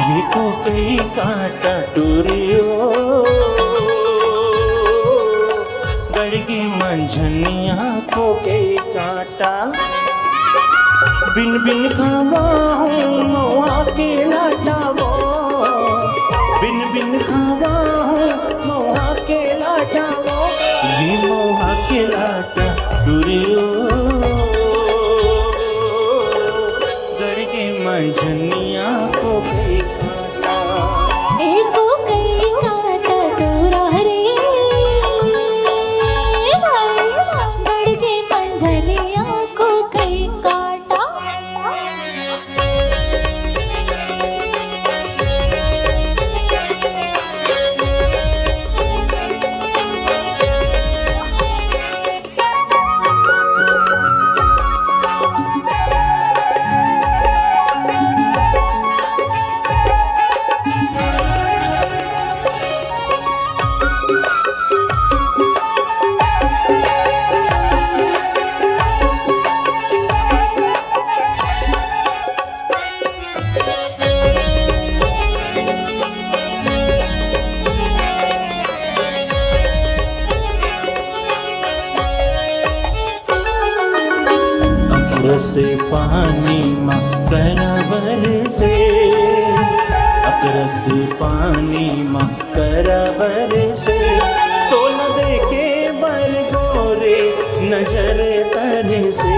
ये तो कई काटा टूरियो गड़गी मंझनिया को कई काटा। बिन बिन खावा हूँ महुआ के लाटा वो, बिन बिन खावा हूँ महुआ के लाटा वो, ये महुआ के लाटा टूरियो गड़गी मंझनिया को कई काटा। एको कई काटा टूरा रे गड़गी मंझनिया को कई काटा। से पानी माँ करावर से, अकरस पानी माँ करावर से, तो न देखे बर गोरे नजर तर से,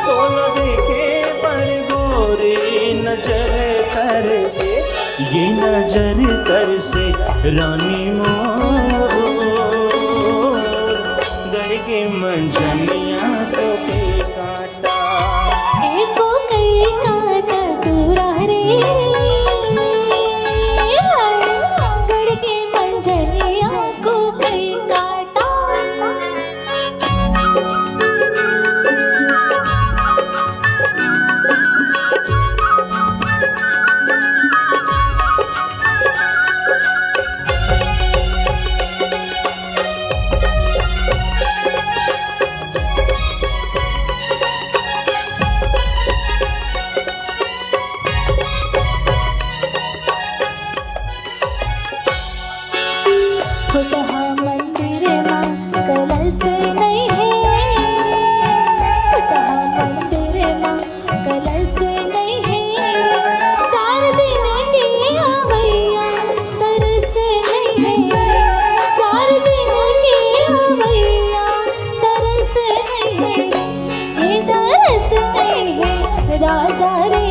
तो न देखे बर गोरे नजर तर से, ये नजर तर से रानी मोर गड़गी मंझनिया को कई काटा। एको कई काटा टूरा रे गड़गी मंझनिया को कई काटा। खुदहा मंदिर माँ कलश नहीं है, खुदहा मंदिर माँ कलश नहीं है, 4 दिन की हवैया तरस नहीं है, 4 दिन की हवैया तरस नहीं है, ये तरस नहीं है राजा रे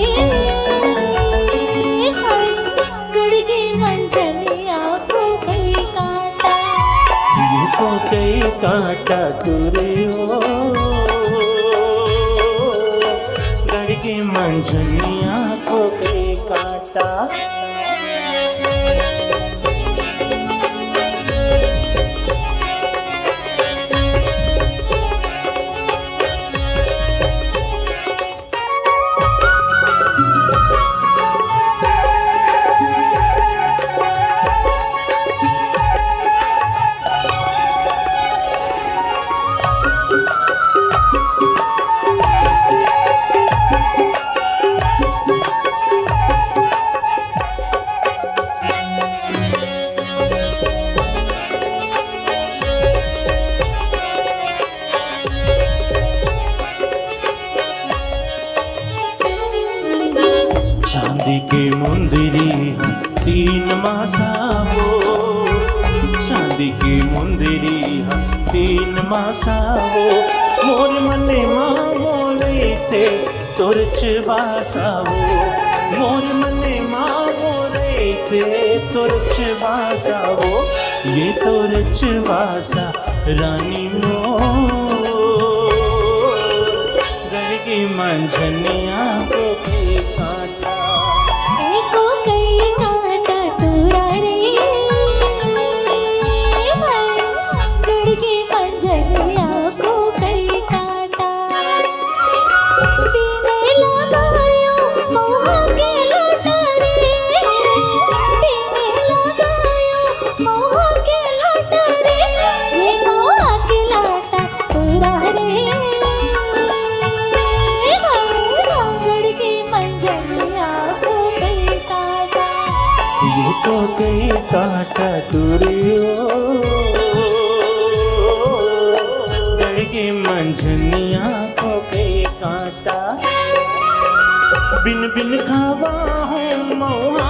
गड़गी मंझनिया को कई काटा। ये तो कई काटा तुरियो गड़गी मंझनिया को कई काटा। चांदी के मुंदरी 3 मासा हो, चांदी के मुंदरी 3 मासा हो, मोर मने माँ बोले थे तुरच बासा हो, मोर मने माँ बोले थे तुरच बासा हो, ये तुरच बासा रानी मोर गड़गी मंझनिया को कई काटा। एको कई काटा टूरा रे गड़गी मंझनिया को कई काटा। पीने लगायो महुआ के लोटा रे, पीने लगायो महुआ के लोटा रे, ये महुआ के लोटा टूरा रे गड़गी मंझनिया ये तो कई काटा तुरियो गड़गी मंझनिया को कई काटा बिन बिन खावा हूँ मोहा